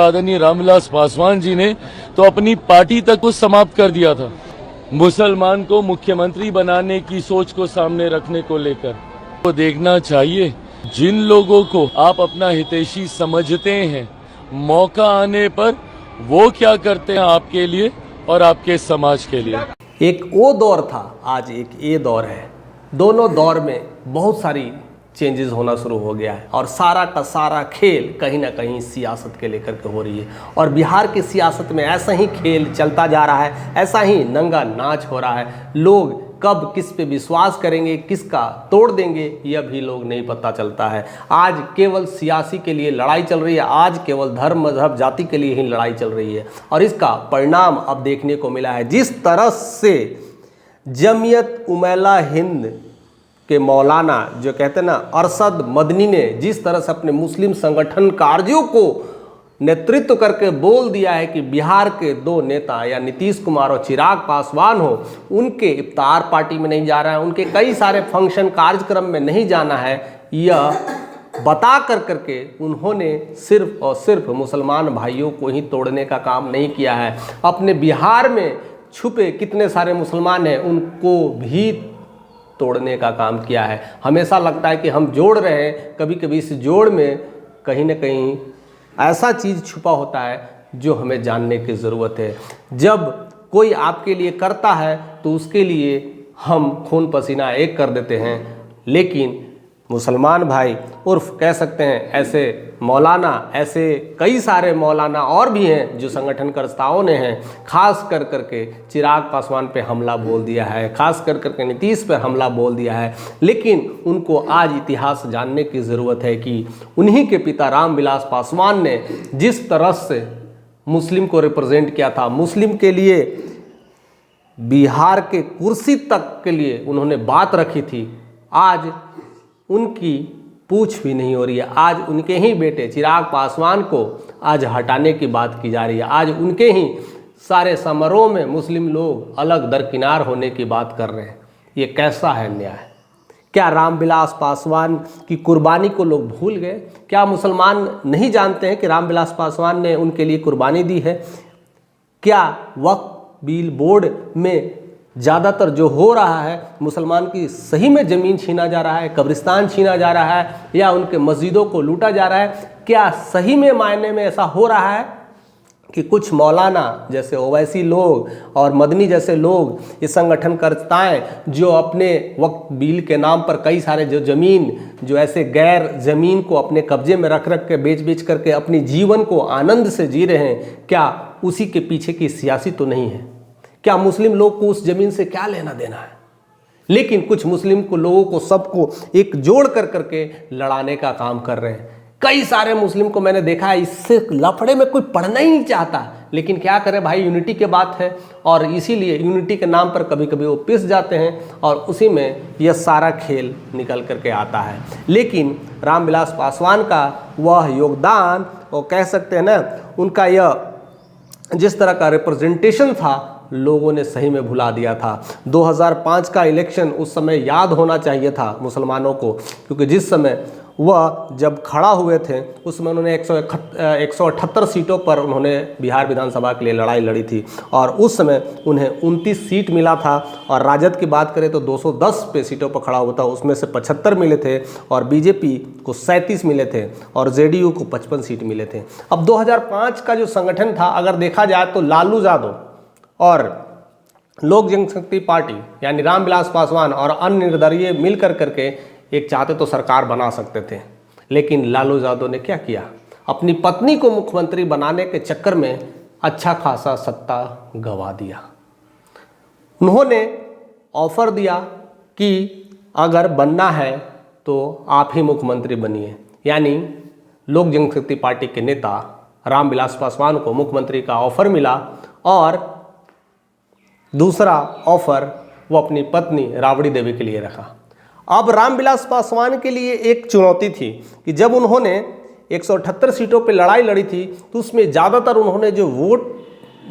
आदरणीय रामविलास पासवान जी ने तो अपनी पार्टी तक को समाप्त कर दिया था। मुसलमान को मुख्यमंत्री बनाने की सोच को सामने रखने को लेकर तो देखना चाहिए, जिन लोगों को आप अपना हितैषी समझते हैं, मौका आने पर वो क्या करते हैं आपके लिए और आपके समाज के लिए। एक वो दौर था, आज एक ये दौर है। दोनों दौर में बहुत सारी चेंजेस होना शुरू हो गया है और सारा का सारा खेल कहीं ना कहीं सियासत के लेकर के हो रही है। और बिहार की सियासत में ऐसा ही खेल चलता जा रहा है, ऐसा ही नंगा नाच हो रहा है। लोग कब किस पे विश्वास करेंगे, किसका तोड़ देंगे, यह भी लोग नहीं पता चलता है। आज केवल सियासी के लिए लड़ाई चल रही है, आज केवल धर्म मजहब जाति के लिए ही लड़ाई चल रही है। और इसका परिणाम अब देखने को मिला है। जिस तरह से जमीयत उमैला हिंद के मौलाना जो कहते हैं ना अरशद मदनी ने जिस तरह से अपने मुस्लिम संगठन कार्यों को नेतृत्व करके बोल दिया है कि बिहार के दो नेता या नीतीश कुमार और चिराग पासवान हो, उनके इफ्तार पार्टी में नहीं जा रहा है, उनके कई सारे फंक्शन कार्यक्रम में नहीं जाना है, यह बता करके उन्होंने सिर्फ और सिर्फ मुसलमान भाइयों को ही तोड़ने का काम नहीं किया है। अपने बिहार में छुपे कितने सारे मुसलमान हैं उनको भी तोड़ने का काम किया है। हमेशा लगता है कि हम जोड़ रहे हैं, कभी कभी इस जोड़ में कहीं ना कहीं ऐसा चीज़ छुपा होता है जो हमें जानने की ज़रूरत है। जब कोई आपके लिए करता है तो उसके लिए हम खून पसीना एक कर देते हैं, लेकिन मुसलमान भाई उर्फ कह सकते हैं ऐसे मौलाना, ऐसे कई सारे मौलाना और भी हैं जो संगठनकर्ताओं ने हैं, खास कर करके चिराग पासवान पे हमला बोल दिया है, खास कर करके नीतीश पे हमला बोल दिया है। लेकिन उनको आज इतिहास जानने की ज़रूरत है कि उन्हीं के पिता रामविलास पासवान ने जिस तरह से मुस्लिम को रिप्रेजेंट किया था, मुस्लिम के लिए बिहार के कुर्सी तक के लिए उन्होंने बात रखी थी, आज उनकी पूछ भी नहीं हो रही है। आज उनके ही बेटे चिराग पासवान को आज हटाने की बात की जा रही है। आज उनके ही सारे समारोह में मुस्लिम लोग अलग दरकिनार होने की बात कर रहे हैं। ये कैसा है न्याय? क्या रामविलास पासवान की कुर्बानी को लोग भूल गए? क्या मुसलमान नहीं जानते हैं कि रामविलास पासवान ने उनके लिए कुर्बानी दी है? क्या वक्फ बिल बोर्ड में ज़्यादातर जो हो रहा है, मुसलमान की सही में ज़मीन छीना जा रहा है, कब्रिस्तान छीना जा रहा है, या उनके मस्जिदों को लूटा जा रहा है? क्या सही में मायने में ऐसा हो रहा है कि कुछ मौलाना जैसे ओवैसी लोग और मदनी जैसे लोग, ये संगठनकर्ताएं जो अपने वक्फ बिल के नाम पर कई सारे जो ज़मीन, जो ऐसे गैर ज़मीन को अपने कब्जे में रख के बेच करके अपनी जीवन को आनंद से जी रहे हैं, क्या उसी के पीछे की सियासी तो नहीं है? क्या मुस्लिम लोग को उस ज़मीन से क्या लेना देना है? लेकिन कुछ मुस्लिम को लोगों को सबको एक जोड़ कर करके लड़ाने का काम कर रहे हैं। कई सारे मुस्लिम को मैंने देखा है, इससे लफड़े में कोई पढ़ना ही नहीं चाहता, लेकिन क्या करें भाई, यूनिटी की बात है और इसीलिए यूनिटी के नाम पर कभी कभी वो पिस जाते हैं और उसी में यह सारा खेल निकल करके आता है। लेकिन रामविलास पासवान का वह योगदान, वो कह सकते हैं ना, उनका यह जिस तरह का रिप्रेजेंटेशन था, लोगों ने सही में भुला दिया था। 2005 का इलेक्शन उस समय याद होना चाहिए था मुसलमानों को, क्योंकि जिस समय वह जब खड़ा हुए थे उस समय उन्होंने 178 सीटों पर उन्होंने बिहार विधानसभा के लिए लड़ाई लड़ी थी और उस समय उन्हें 29 सीट मिला था। और राजद की बात करें तो 210 पे सीटों पर खड़ा हुआ था, उसमें से 75 मिले थे और बीजेपी को 37 मिले थे और जेडीयू को 55 सीट मिले थे। अब 2005 का जो संगठन था, अगर देखा जाए तो लालू यादव और लोक जनशक्ति पार्टी यानी रामविलास पासवान और अन्य निर्दलीय मिलकर करके एक चाहते तो सरकार बना सकते थे, लेकिन लालू यादव ने क्या किया, अपनी पत्नी को मुख्यमंत्री बनाने के चक्कर में अच्छा खासा सत्ता गंवा दिया। उन्होंने ऑफर दिया कि अगर बनना है तो आप ही मुख्यमंत्री बनिए, यानी लोक जनशक्ति पार्टी के नेता रामविलास पासवान को मुख्यमंत्री का ऑफर मिला और दूसरा ऑफर वो अपनी पत्नी राबड़ी देवी के लिए रखा। अब रामविलास पासवान के लिए एक चुनौती थी कि जब उन्होंने 178 सीटों पे लड़ाई लड़ी थी तो उसमें ज़्यादातर उन्होंने जो वोट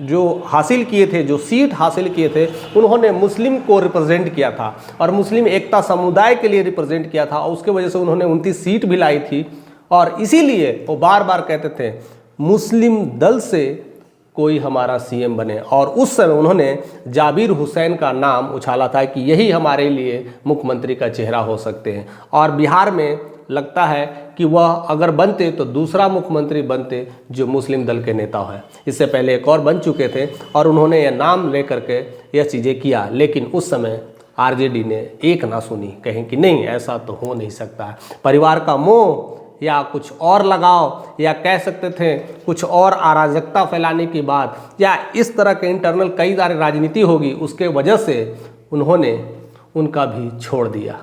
जो हासिल किए थे, जो सीट हासिल किए थे, उन्होंने मुस्लिम को रिप्रेजेंट किया था और मुस्लिम एकता समुदाय के लिए रिप्रेजेंट किया था और उसके वजह से उन्होंने 29 सीट भी लाई थी। और इसीलिए वो बार बार कहते थे मुस्लिम दल से कोई हमारा सीएम बने। और उस समय उन्होंने जाबिर हुसैन का नाम उछाला था कि यही हमारे लिए मुख्यमंत्री का चेहरा हो सकते हैं। और बिहार में लगता है कि वह अगर बनते तो दूसरा मुख्यमंत्री बनते जो मुस्लिम दल के नेता है। इससे पहले एक और बन चुके थे और उन्होंने यह नाम लेकर के यह चीज़ें किया, लेकिन उस समय आरजेडी ने एक ना सुनी, कहें कि नहीं ऐसा तो हो नहीं सकता है। परिवार का मोह या कुछ और लगाव, या कह सकते थे कुछ और अराजकता फैलाने की बात, या इस तरह के इंटरनल कई सारी राजनीति होगी, उसके वजह से उन्होंने उनका भी छोड़ दिया।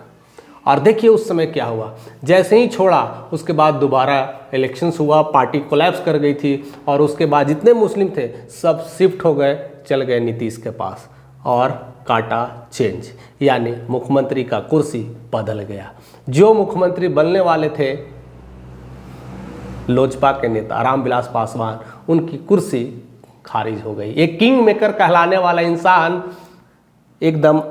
और देखिए उस समय क्या हुआ, जैसे ही छोड़ा उसके बाद दोबारा इलेक्शंस हुआ, पार्टी कोलैप्स कर गई थी और उसके बाद जितने मुस्लिम थे सब शिफ्ट हो गए, चल गए नीतीश के पास और काटा चेंज, यानी मुख्यमंत्री का कुर्सी बदल गया। जो मुख्यमंत्री बनने वाले थे लोजपा के नेता रामविलास पासवान, उनकी कुर्सी खारिज हो गई। एक किंग मेकर कहलाने वाला इंसान एकदम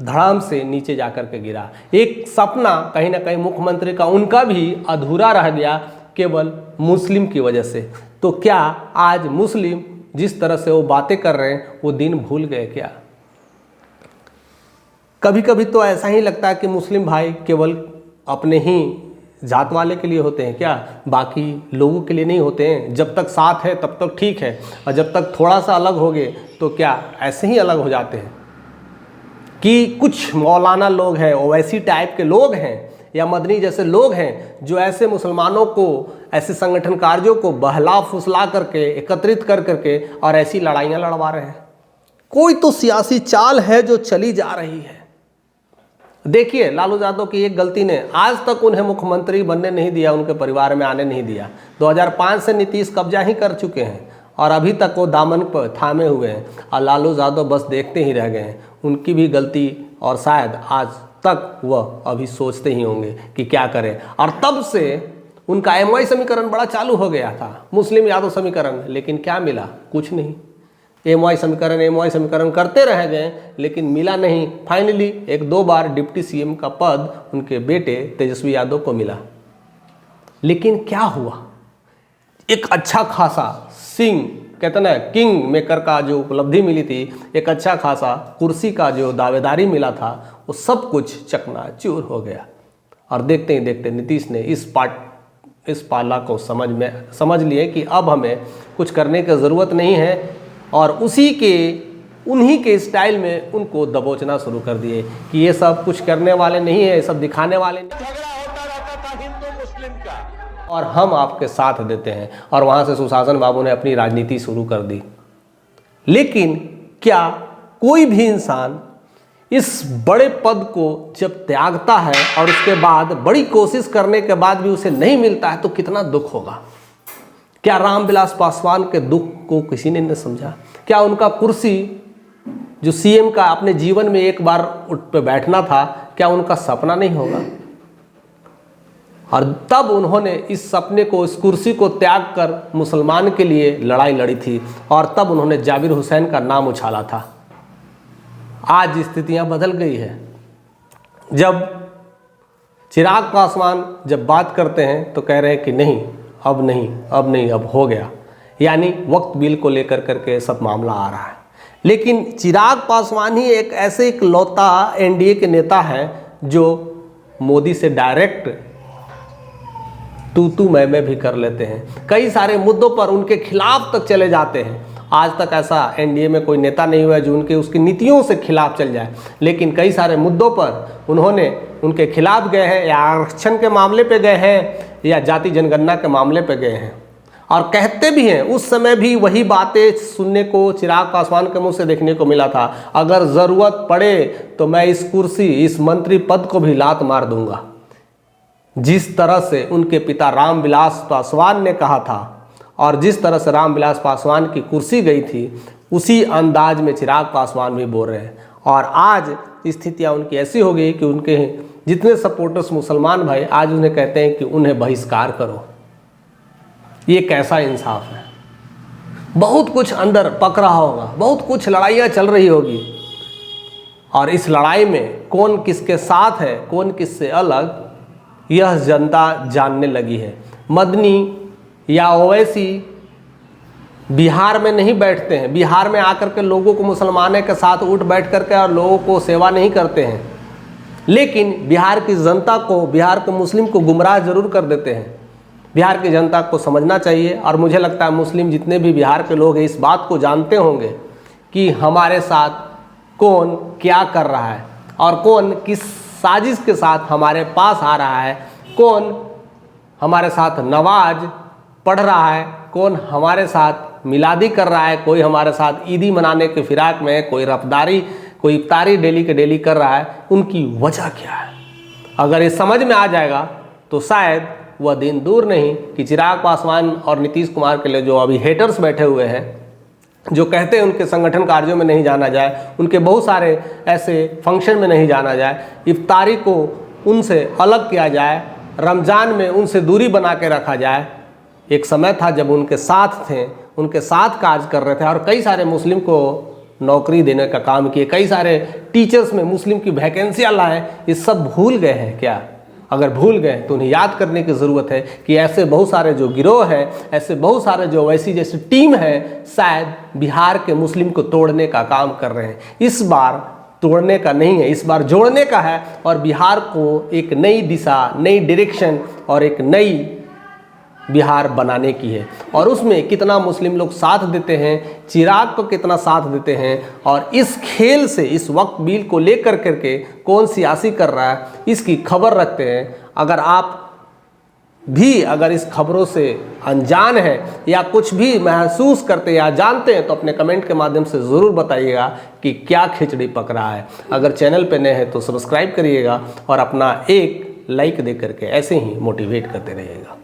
धड़ाम से नीचे जाकर के गिरा। एक सपना कहीं ना कहीं मुख्यमंत्री का उनका भी अधूरा रह गया केवल मुस्लिम की वजह से। तो क्या आज मुस्लिम जिस तरह से वो बातें कर रहे हैं वो दिन भूल गए क्या? कभी कभी तो ऐसा ही लगता है कि मुस्लिम भाई केवल अपने ही जात वाले के लिए होते हैं क्या, बाकी लोगों के लिए नहीं होते हैं? जब तक साथ है तब तक ठीक है, और जब तक थोड़ा सा अलग हो गए तो क्या ऐसे ही अलग हो जाते हैं? कि कुछ मौलाना लोग हैं, ओवैसी टाइप के लोग हैं, या मदनी जैसे लोग हैं जो ऐसे मुसलमानों को, ऐसे संगठन कार्यों को बहला फुसला करके एकत्रित कर करके और ऐसी लड़ाइयाँ लड़वा रहे हैं। कोई तो सियासी चाल है जो चली जा रही है। देखिए लालू यादव की एक गलती ने आज तक उन्हें मुख्यमंत्री बनने नहीं दिया, उनके परिवार में आने नहीं दिया। 2005 से नीतीश कब्जा ही कर चुके हैं और अभी तक वो दामन पर थामे हुए हैं और लालू यादव बस देखते ही रह गए हैं। उनकी भी गलती, और शायद आज तक वह अभी सोचते ही होंगे कि क्या करें। और तब से उनका एमवाई समीकरण बड़ा चालू हो गया था, मुस्लिम यादव समीकरण, लेकिन क्या मिला? कुछ नहीं। एमवाई समीकरण करते रह गए लेकिन मिला नहीं। फाइनली एक दो बार डिप्टी सीएम का पद उनके बेटे तेजस्वी यादव को मिला। लेकिन क्या हुआ? एक अच्छा खासा कहते ना किंग मेकर का जो उपलब्धि मिली थी, एक अच्छा खासा कुर्सी का जो दावेदारी मिला था, वो सब कुछ चकनाचूर हो गया। और देखते ही देखते नीतीश ने इस पाला को समझ लिए कि अब हमें कुछ करने की ज़रूरत नहीं है, और उन्हीं के स्टाइल में उनको दबोचना शुरू कर दिए कि ये सब कुछ करने वाले नहीं है, ये सब दिखाने वाले नहीं। झगड़ा होता रहता था हिंदू मुस्लिम का, और हम आपके साथ देते हैं। और वहाँ से सुशासन बाबू ने अपनी राजनीति शुरू कर दी। लेकिन क्या कोई भी इंसान इस बड़े पद को जब त्यागता है और उसके बाद बड़ी कोशिश करने के बाद भी उसे नहीं मिलता है तो कितना दुख होगा? क्या रामविलास पासवान के दुख को किसी ने नहीं समझा? क्या उनका कुर्सी जो सीएम का अपने जीवन में एक बार उठ पे बैठना था, क्या उनका सपना नहीं होगा? और तब उन्होंने इस सपने को, इस कुर्सी को त्याग कर मुसलमान के लिए लड़ाई लड़ी थी, और तब उन्होंने जाबिर हुसैन का नाम उछाला था। आज स्थितियां बदल गई है। जब चिराग पासवान जब बात करते हैं तो कह रहे हैं कि नहीं, अब हो गया, यानी वक्त बिल को लेकर करके सब मामला आ रहा है। लेकिन चिराग पासवान ही एक ऐसे इकलौता एनडीए के नेता है जो मोदी से डायरेक्ट तू मैं भी कर लेते हैं। कई सारे मुद्दों पर उनके खिलाफ तक चले जाते हैं। आज तक ऐसा एनडीए में कोई नेता नहीं हुआ जो उसकी नीतियों से खिलाफ चल जाए, लेकिन कई सारे मुद्दों पर उन्होंने उनके खिलाफ गए हैं, या आरक्षण के मामले पे गए हैं, या जाति जनगणना के मामले पे गए हैं। और कहते भी हैं, उस समय भी वही बातें सुनने को चिराग पासवान के मुंह से देखने को मिला था, अगर ज़रूरत पड़े तो मैं इस कुर्सी, इस मंत्री पद को भी लात मार दूंगा। जिस तरह से उनके पिता रामविलास पासवान ने कहा था और जिस तरह से रामविलास पासवान की कुर्सी गई थी, उसी अंदाज में चिराग पासवान भी बोल रहे हैं। और आज स्थितियां उनकी ऐसी हो गई कि उनके जितने सपोर्टर्स मुसलमान भाई आज उन्हें कहते हैं कि उन्हें बहिष्कार करो। ये कैसा इंसाफ है? बहुत कुछ अंदर पक रहा होगा, बहुत कुछ लड़ाइयाँ चल रही होगी, और इस लड़ाई में कौन किसके साथ है, कौन किससे अलग, यह जनता जानने लगी है। मदनी या ओवैसी बिहार में नहीं बैठते हैं, बिहार में आकर के लोगों को मुसलमानों के साथ उठ बैठ करके और लोगों को सेवा नहीं करते हैं, लेकिन बिहार की जनता को, बिहार के मुस्लिम को गुमराह जरूर कर देते हैं। बिहार की जनता को समझना चाहिए, और मुझे लगता है मुस्लिम जितने भी बिहार के लोग हैं इस बात को जानते होंगे कि हमारे साथ कौन क्या कर रहा है और कौन किस साजिश के साथ हमारे पास आ रहा है, कौन हमारे साथ नमाज पढ़ रहा है, कौन हमारे साथ मिलादी कर रहा है, कोई हमारे साथ ईदी मनाने के फिराक में है, कोई रफदारी, कोई इफ्तारी डेली के डेली कर रहा है, उनकी वजह क्या है। अगर ये समझ में आ जाएगा तो शायद वह दिन दूर नहीं कि चिराग पासवान और नीतीश कुमार के लिए जो अभी हेटर्स बैठे हुए हैं, जो कहते हैं उनके संगठन कार्यों में नहीं जाना जाए, उनके बहुत सारे ऐसे फंक्शन में नहीं जाना जाए, इफ्तारी को उनसे अलग किया जाए, रमज़ान में उनसे दूरी बना के रखा जाए। एक समय था जब उनके साथ थे, उनके साथ कार्य कर रहे थे और कई सारे मुस्लिम को नौकरी देने का काम किए, कई सारे टीचर्स में मुस्लिम की वैकेंसियाँ लाए। ये सब भूल गए हैं क्या? अगर भूल गए तो उन्हें याद करने की ज़रूरत है कि ऐसे बहुत सारे जो गिरोह हैं, ऐसे बहुत सारे जो वैसी जैसी टीम है, शायद बिहार के मुस्लिम को तोड़ने का काम कर रहे हैं। इस बार तोड़ने का नहीं है, इस बार जोड़ने का है और बिहार को एक नई दिशा, नई डायरेक्शन और एक नई बिहार बनाने की है। और उसमें कितना मुस्लिम लोग साथ देते हैं, चिराग को कितना साथ देते हैं, और इस खेल से, इस वक्फ बिल को लेकर करके कौन सियासी कर रहा है, इसकी खबर रखते हैं। अगर आप भी अगर इस खबरों से अनजान है या कुछ भी महसूस करते या जानते हैं तो अपने कमेंट के माध्यम से ज़रूर बताइएगा कि क्या खिचड़ी पक रहा है। अगर चैनल पे नए हैं तो सब्सक्राइब करिएगा और अपना एक लाइक दे करके ऐसे ही मोटिवेट करते रहिएगा।